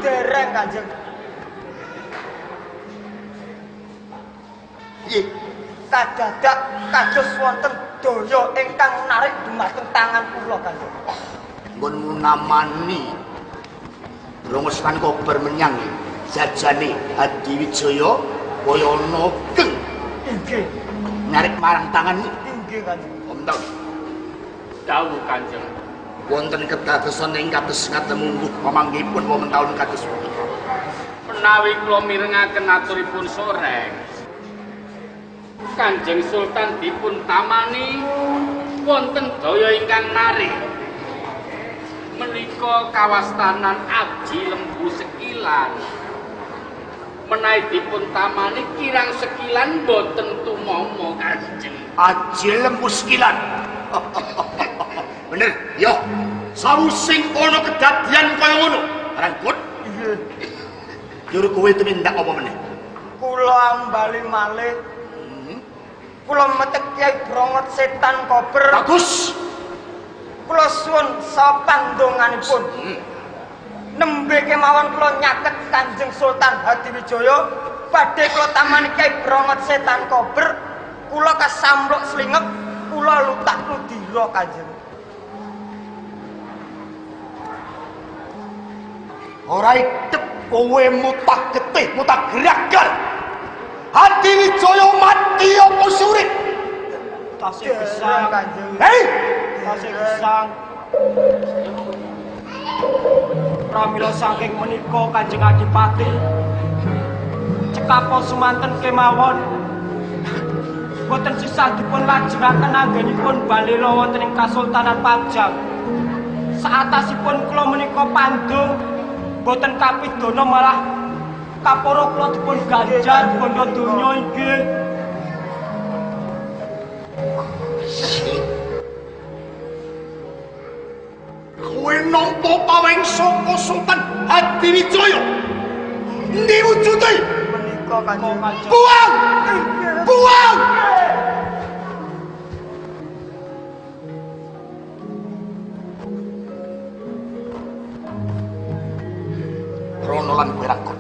dereng Kanjeng. Nggih, kadadak kados wonten daya ingkang narik dumateng tangan kula Kanjeng. Nggonmu namani Rongostan kober menyang jajane Adiwijaya kaya ana geng. Inggih. Narik marang tanganmu. Inggih Kanjeng. Om Taun. Dawuh Kanjeng. Wonten kedadosan ing kados ngatemungguh pamanggipun wonten taun kados punika. Menawi kula mirengaken aturipun soreng. Kanjeng Sultan dipun tamani wonten daya ingkang narik. Menika kawastanan Aji Lembu Sekilan. Menawi dipun tamani kirang sekilan boten tumama Kanjeng. Aji Lembu Sekilan. Bener, yo. Sawusing ana kedadian kaya ngono. Rangkut. Iya. Juru kowe tumindak apa meneh? Kula bali malih. Kula metek Kyai Brongot Setan Kober. Bagus. Kula suwun sapandonganipun. Nembe kemawon kula nyaket Kanjeng Sultan Hadiwijaya badhe kula tamani Kyai Brongot Setan Kober. Kula kasamluk slingep, kula lutak ludira Kanjeng. Ora idep kowe mutah getih, mutah gerakan. Hadiwijaya mati apa surip? Tasih gesang Kanjeng. Hei, Tasih gesang. Pramila saking menika Kanjeng Adipati cekapa sumanten kemawon boten sisah dipun lajengaken anggenipun balela wonten ing Kasultanan Pajang. Saatasipun kula menika pandung boten kapidana malah kapara kula dipun ganjar bondo donya inggih. kowe nampa paweng saka Sultan Hadiwijaya. Endi wujude? Menika Kanjeng. Buang! Buang! Rono lan kowe rangkut.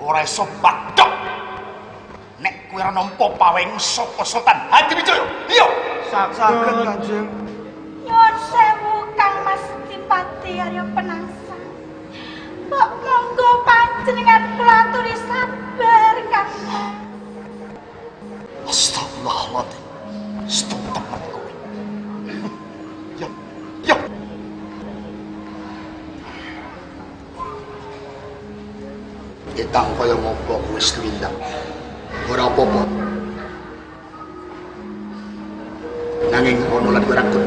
Ora iso bathok. Nek kowe ora nampa paweng saka Sultan Hadiwijaya. Iya. Saged Kanjeng. Nyuwun sewu Kang Mas Dipati Arya Penangsang. Kok monggo panjenengan kula aturi sabar Kang. Astagfirullahaladzim. Stop temen kowe. Ya, ya. Itang kaya ngopo wis tumindak. Ora apa-apa. Nanging ono lan kowe rangkut.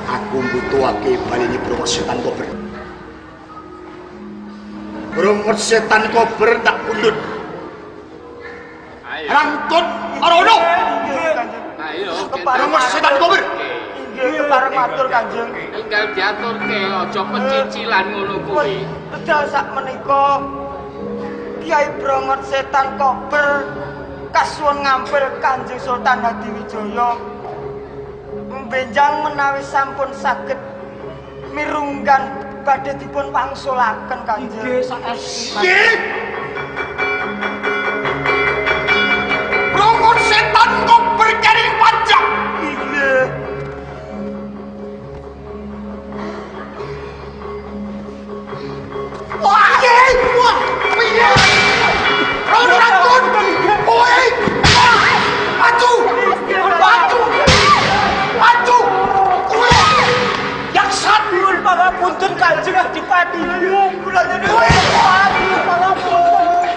Aku mbutuhake baleni Brongot Setan Kober. Brongot Setan Kober tak pundhut. Ayo. Rangkut ora ono. Ayo. Brongot Setan Kober. Inggih kepareng matur Kanjeng. Enggal diaturke aja pecicilan ngono kuwi. Pedal sak menika Kyai Brongot Setan Kober kasuwun ngampil Kanjeng Sultan Hadiwijaya mbenjang menawi sampun saged mirunggan badhe dipun wangsulaken Kanjeng. Nggih saestu. Nggih. Brongot Setan Kober kering pajak. Inggih. Wah, nggih. Wah, piye? Ora rangkut. Kowe. Maju. Maju. Maju. Kowe. Yaksan. Nuwun pangapunten Kanjeng Adipati. Kula nyuwun Kowe. pangapunten. Maju. Kula nyuwun pangapunten.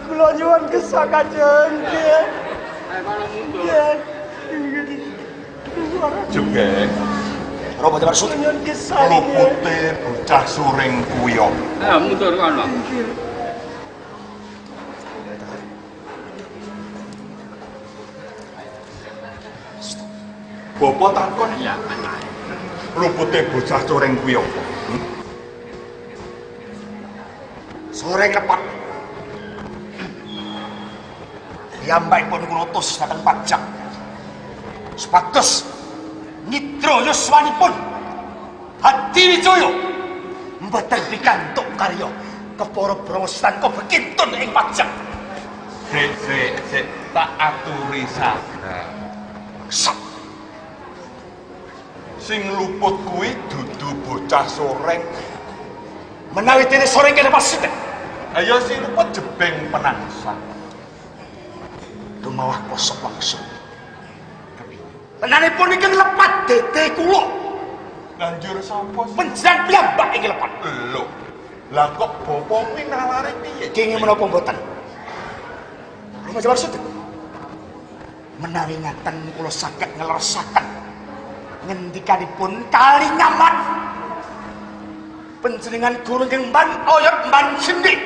Kula nyuwun gesah Kanjeng. Ayo malah mundur. Juga Ora baca maksud. Nyuwun gesah. lupute bocah suring kuyo. Ayo mundur kono. Bapak takon Ya, anak. lupute bocah coreng kuwi apa? Sore lepat. Piyambakipun kula utus dhateng Pajang. Supados nidra yuswanipun Hadiwijaya mboten pikantuk karya kepara Brahmastan kebekintun ing Pajang. Sik, tak aturi sabar. Sat. Sing luput kuwi dudu bocah soreng. Menawi dene sore kene pasite. Ayo si luput jebeng penangsang. Tumawah kosok langsung. Menanipun iki lepat dede kula. Lanjur sapa sih? Panjenengan piyambak iki lepat. Lho. Lah kok bapak kuwi nalare piye? Kenging menapa mboten? Rumah Jawar Sudut. Menawi ngaten kula saged ngleresaken ngendikanipun Kalinyamat. Panjenengan guru ingkang mban oyot mban sendhi.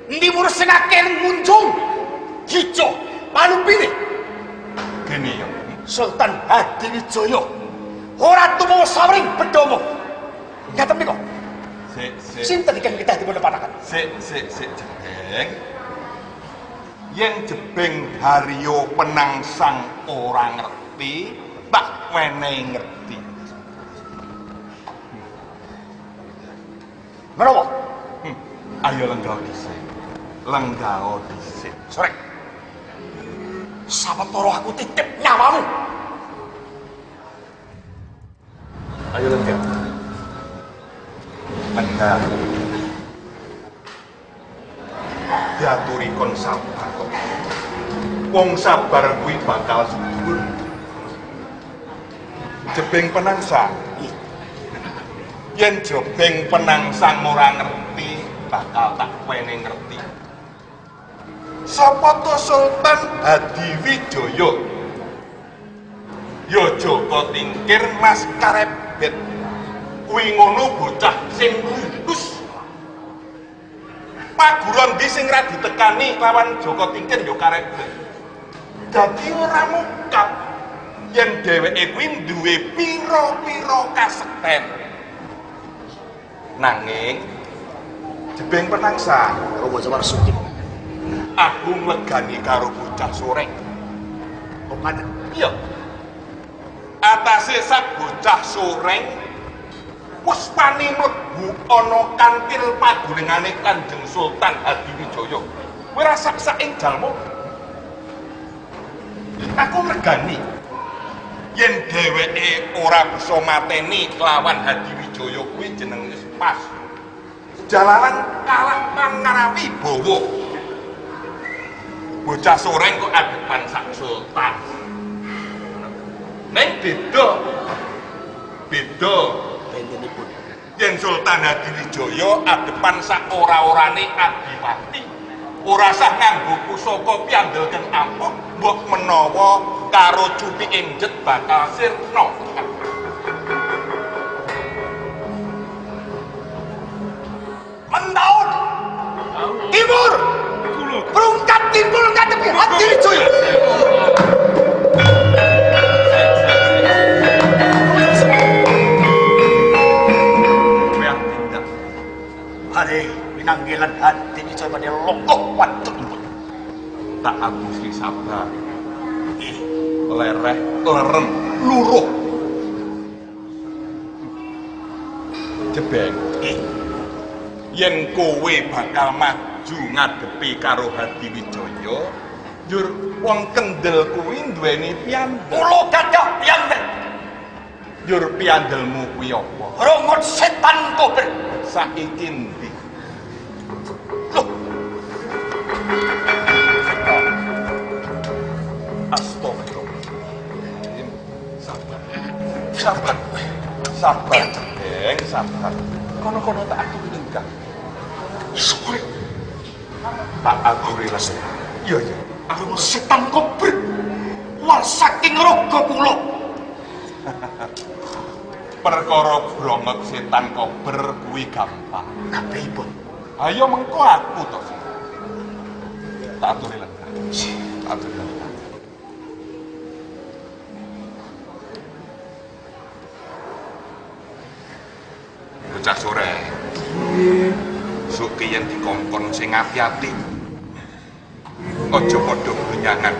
Endi mursengake munjung Kijo Palumpine. Gene ya. Sultan Hadiwijaya ora tumawa sawring bedama. Ngaten menika. Sik. Sinten ingkang kita dipun pataken? Sik jebeng. Yen jebeng Haryo penangsang ora ngerti, tak wenehi ngerti. Menapa? Ayo lenggah dhisik. Lenggah dhisik. Sore. Sawetara aku titip nyawamu. Ayo lenggah. Lenggah. Diaturi kon sabar kok. Wong sabar kuwi bakal subur. Jebeng penangsang. Yen jebeng penangsang ora ngerti, bakal tak wene ngerti. Sapa to Sultan Hadiwijaya? Ya Joko Tingkir Mas Karebet. Kuwi ngono bocah sing lulus. Paguron ndi sing ra ditekani lawan Joko Tingkir ya Karebet. Dadi ora mungkap yen dheweke kuwi duwe pira-pira kasekten. Nanging jebeng penangsang Rumah Jawar Sudut. aku nglegani karo bocah soreng. Kok ngaten? Iya. Atase sak bocah soreng wis pani mlebu ana kantil paguningane Kanjeng Sultan Hadiwijaya. Kowe ra sak-sak ing jalmu. Aku nglegani yen dheweke ora bisa mateni lawan Hadiwijaya kuwi jenenge pas. Jalanan kalah mangarawi bawa. Bocah soreng kok adepan sak sultan. Neng beda. Bentenipun. Yen Sultan Hadiwijaya adepan sak ora-orane adiwati. Ora sah nganggo pusaka piandelken ampuh, mbok menawa karo cuti injet bakal sirna. Mendaun timur perungkat timbul ngadepi Hadiwijaya. Hari pinanggilan Hadiwijaya pada longkoh wadukipun. Tak abusi sabar. Lereh lerem luruh. Jebeng. Yen kowe bakal maju ngadepi karo Hadiwijaya, njur wong kendel kuwi duweni piandel. Kula gadah piyambak. Njur piandelmu kuwi apa? Rongot setan kober. Saiki ndi? Loh. Astagfirullahaladzim. Sabar, Jebeng, sabar. Kono-kono tak aturi lenggah. Sore. Tak aturi lenggah. Iya. Rongot setan kober. War saking raga kula. Perkara brongot setan kober kuwi gampang. Kabehipun. Ayo mengko aku to. Tak aturi lenggah. Tak aturi lenggah. bocah sore. Sok yen dikongkon sing ati-ati. Aja padha blenyangan.